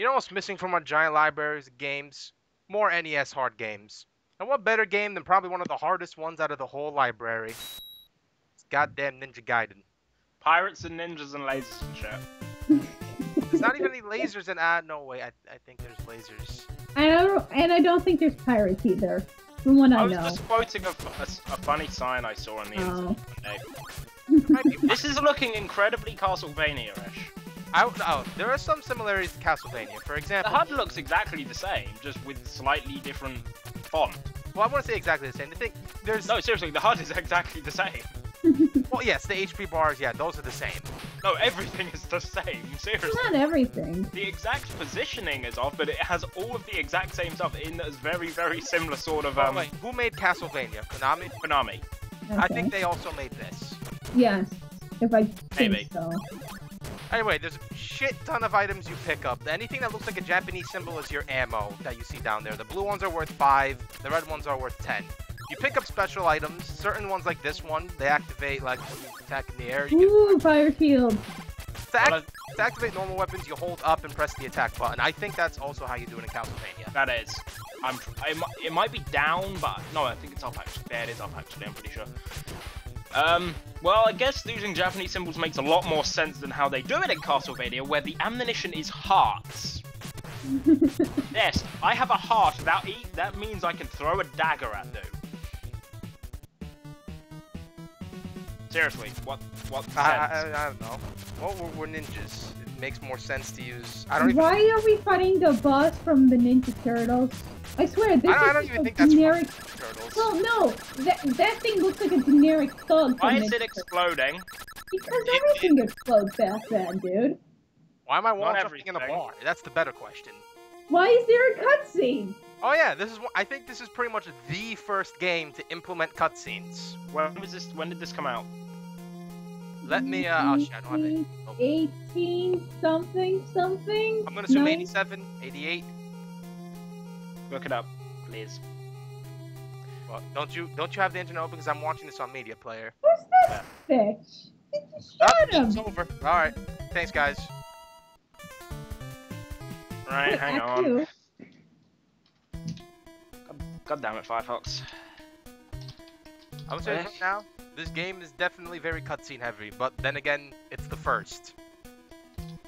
You know what's missing from our giant libraries of games? More NES hard games. And what better game than probably one of the hardest ones out of the whole library? It's goddamn Ninja Gaiden. Pirates and ninjas and lasers and shit. There's not even any lasers in no way, I think there's lasers. I don't think there's pirates either. From what I was know. just quoting a funny sign I saw on the internet Oh. today. This is looking incredibly Castlevania-ish. There are some similarities to Castlevania. For The example, HUD looks exactly the same, just with slightly different font. well, I want to say exactly the same. The thing, there's No, seriously, the HUD is exactly the same. well, yes, the HP bars, yeah, those are the same. No, everything is the same, seriously. Not everything. The exact positioning is off, but it has all of the exact same stuff in a very, very similar sort of, Wait, who made Castlevania? Konami? Konami. Okay. I think they also made this. Yes, if I think Maybe. so. Anyway, there's a shit ton of items you pick up. Anything that looks like a Japanese symbol is your ammo that you see down there. The blue ones are worth 5, the red ones are worth 10. You pick up special items. Certain ones like this one, they activate like when you attack in the air. You Ooh, fire shield. to activate normal weapons, you hold up and press the attack button. I think that's also how you do it in Castlevania. That is. It might be down, but no, I think it's up actually. There it is up actually, I'm pretty sure. Well, I guess using Japanese symbols makes a lot more sense than how they do it in Castlevania, where the ammunition is hearts. Yes, I have a heart. That means I can throw a dagger at dude. Seriously, what sense? I don't know. Well, we're ninjas. It makes more sense to use. I don't even. Why are we fighting the boss from the Ninja Turtles? I swear, this I don't is even a think that's generic. Turtles. Well, no, that thing looks like a generic thug. Why from is it Ninja exploding? Turtles. Because everything explodes back then, dude. Why am I wall Not jumping in a everything. bar? That's the better question. Why is there a cutscene? Oh yeah, I think this is pretty much the first game to implement cutscenes. When did this come out? Let me, oh shit, I don't have it. Oh. 18 something something. I'm gonna assume Nine- 87, 88. Look it up, please. Well, don't you have the internet open because I'm watching this on Media Player. Who's this bitch? Shut him. It's over. Alright. Thanks, guys. Right, hang Act on. two. God damn it, Firefox. I'm gonna say this right now. This game is definitely very cutscene heavy, but then again, it's the first.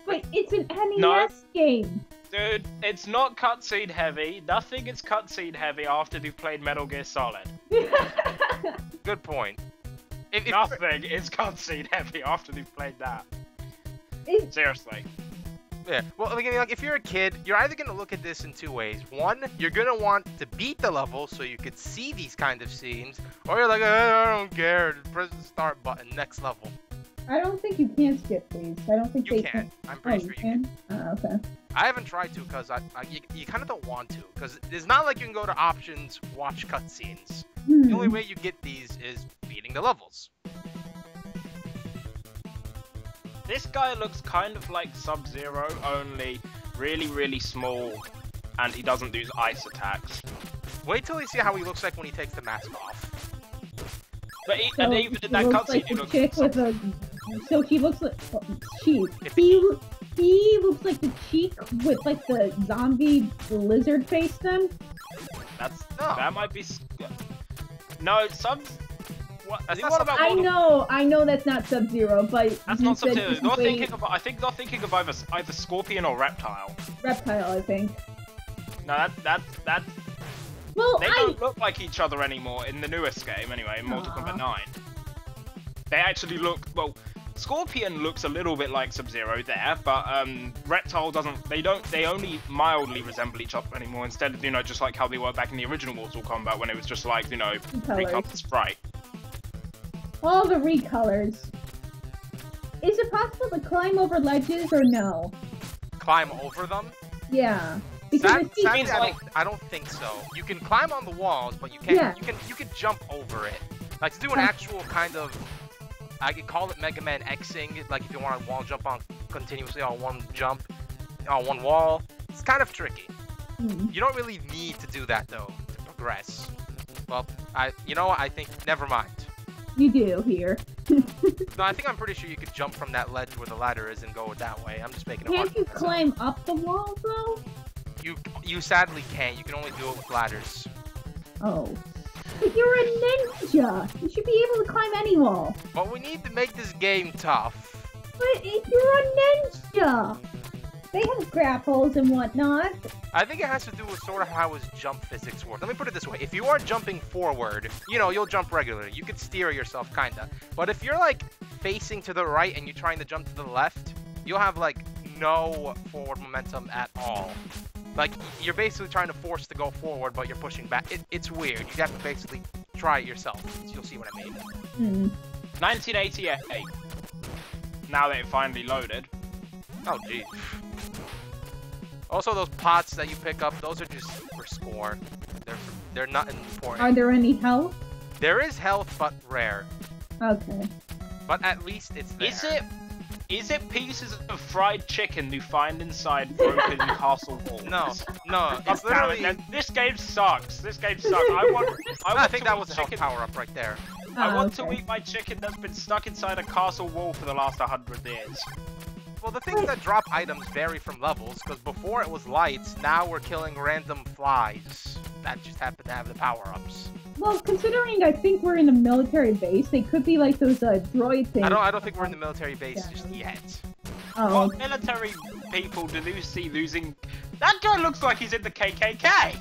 Wait, it's an NES No. game. Dude, it's not cutscene heavy. Nothing is cutscene heavy after you've played Metal Gear Solid. Good point. If Nothing is cutscene heavy after you've played that. It's- Seriously. Yeah, well, I mean, like, if you're a kid, you're either going to look at this in two ways. One, you're going to want to beat the level so you could see these kind of scenes, or you're like, I don't care, press the start button, next level. I don't think you can skip these. I don't think You they can. I'm Oh, pretty you sure you can. can? Oh, okay. I haven't tried to, because you kind of don't want to, because it's not like you can go to options, watch cutscenes. The only way you get these is beating the levels. This guy looks kind of like Sub-Zero, only really, really small, and he doesn't do ice attacks. Wait till you see how he looks like when he takes the mask off. But So and even in that he looks cutscene, like he the looks chick like with a. So he looks like she. If He looks like the cheek with like the zombie lizard face. Then that might be. No, What? That's What not about I Mortal- know that's not Sub-Zero, but That's you not said Sub-Zero. specifically I think they're thinking of either Scorpion or Reptile. Reptile, I think. No, that Well, they don't look like each other anymore in the newest game. Anyway, in Mortal Kombat 9, they actually look well. Scorpion looks a little bit like Sub-Zero there, but Reptile doesn't. They only mildly resemble each other anymore. Instead of just like how they were back in the original Mortal Kombat when it was just like recolored sprite. all the recolors. Is it possible to climb over ledges or no? Climb over them? Yeah, because I see. Sadly, I don't think so. You can climb on the walls, but you can't. Yeah. You can jump over it. Like to do an actual kind of, I could call it Mega Man Xing. Like if you want to wall jump on continuously on one jump, on one wall, it's kind of tricky. You don't really need to do that though to progress. Well, I think never mind. You do here. No, I think I'm pretty sure you could jump from that ledge where the ladder is and go that way. I'm just making it hard. Can't you climb up the wall though? You sadly can't. You can only do it with ladders. Oh. But you're a ninja! You should be able to climb any wall. But we need to make this game tough. But you're a ninja! They have grapples and whatnot. I think it has to do with sort of how his jump physics work. Let me put it this way. If you are jumping forward, you know, you'll jump regularly. You could steer yourself, kinda. But if you're, like, facing to the right and you're trying to jump to the left, you'll have, like, no forward momentum at all. Like, you're basically trying to force to go forward, but you're pushing back. It's weird. You have to basically try it yourself. So you'll see what I mean. 1988. Now that it finally loaded. Oh, geez. Also, those pots that you pick up, those are just for score. They're not important. Are there any health? There is health, but rare. Okay. But at least it's there. Is it pieces of fried chicken you find inside broken castle walls? No. It's literally... This game sucks. This game sucks. I think that was a health power-up right there. I want to eat my chicken that's been stuck inside a castle wall for the last 100 years. Well, the things that drop items vary from levels, because before it was lights, now we're killing random flies that just happen to have the power-ups. Well, considering I think we're in a military base, they could be like those droid things. I don't think we're in the military base just yet. Oh. What military people do you see losing? That guy looks like he's in the KKK!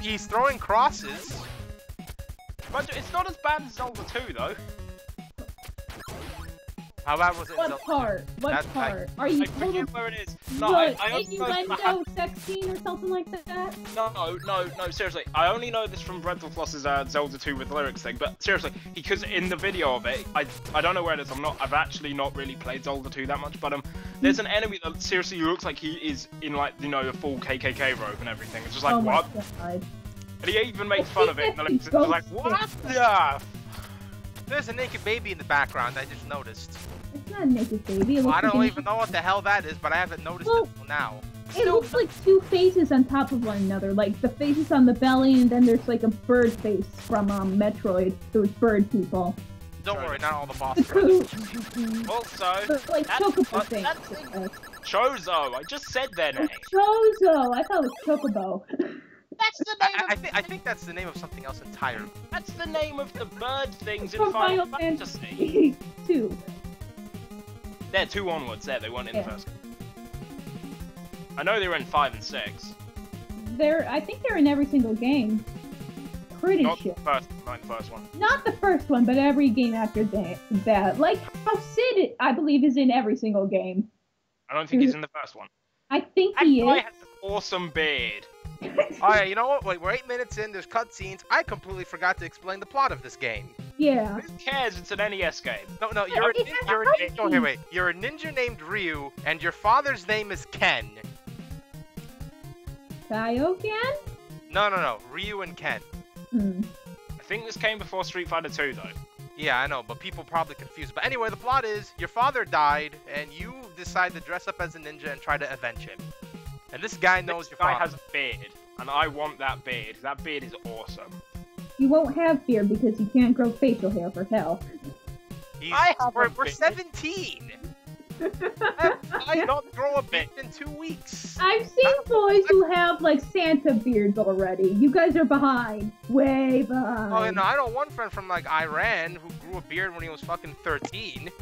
He's throwing crosses. But it's not as bad as Zelda 2, though. How bad was it? What part? What part? Are you I forget where it is. No, what, I innuendo sex scene or something like that? No, seriously. I only know this from Breath of Floss's Zelda 2 with lyrics thing, but seriously, because in the video of it, I don't know where it is, I've actually not really played Zelda 2 that much, but there's an enemy that seriously looks like he is in, like, you know, a full KKK robe and everything. It's just like, what? God. And he even makes fun of it, and it's just like, what the? There's a naked baby in the background, I just noticed. It's not a naked baby. Well, I don't even know what the hell that is, but I haven't noticed it until now. It looks like two faces on top of one another. Like, the faces on the belly, and then there's like a bird face from Metroid. Those bird people. Don't worry, not all the bosses are. Also, like chocobo things. Chozo, I just said their name. Chozo, I thought it was Chocobo. That's the name I think that's the name of something else entirely. That's the name of the bird things in From Final Fantasy. 2. They're 2 onwards, they weren't in the first. I know they were in 5 and 6. I think they're in every single game. Pretty sure. Not the first one. Not the first one, but every game after that. Like how Sid, I believe, is in every single game. I don't think he's in the first one. I think he is. That guy has an awesome beard. Alright, you know what? Wait, we're 8 minutes in, there's cutscenes. I completely forgot to explain the plot of this game. Yeah. Who cares? It's an NES game. No, you're a ninja named Ryu, and your father's name is Ken. Kaioken? No, Ryu and Ken. I think this came before Street Fighter 2, though. Yeah, I know, but people probably confused. But anyway, the plot is, your father died, and you decide to dress up as a ninja and try to avenge him. And this guy knows your father. This guy has a beard, and I want that beard. That beard is awesome. You won't have beard because you can't grow facial hair for hell. We're 17! I don't grow a beard in 2 weeks. I've seen boys who have, like, Santa beards already. You guys are behind. Way behind. Oh, no, I know one friend from, like, Iran who grew a beard when he was fucking 13.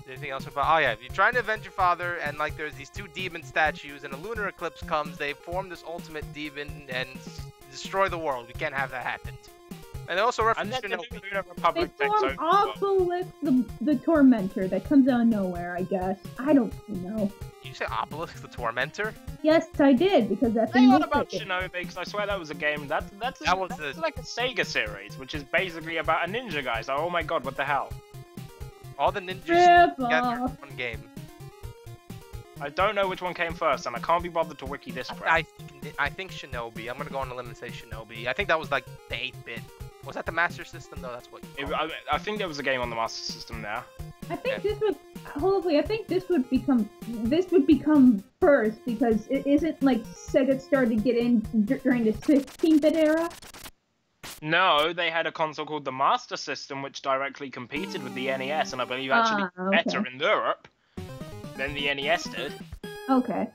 Anything else about? Oh yeah, you're trying to avenge your father, and like there's these 2 demon statues, and a lunar eclipse comes. They form this ultimate demon and destroy the world. We can't have that happen. And they also reference They form Obelisk, the Tormentor, that comes out of nowhere. I guess I don't know. Did you say Obelisk the Tormentor? Yes, I did because that's. Hey, what about Shinobi? Because I swear that was a game. That's like a Sega series, which is basically about a ninja guy. So oh my god, what the hell? All the ninjas together in one game. I don't know which one came first, and I can't be bothered to wiki this crap. I think Shinobi. I'm gonna go on a limb and say Shinobi. I think that was like the 8-bit. Was that the Master System though? That's what. I think there was a game on the Master System there. I think this would hopefully. I think this would become first because it isn't like Sega started to get in during the 16-bit era. No, they had a console called the Master System, which directly competed with the NES, and I believe actually better in Europe than the NES did. Okay.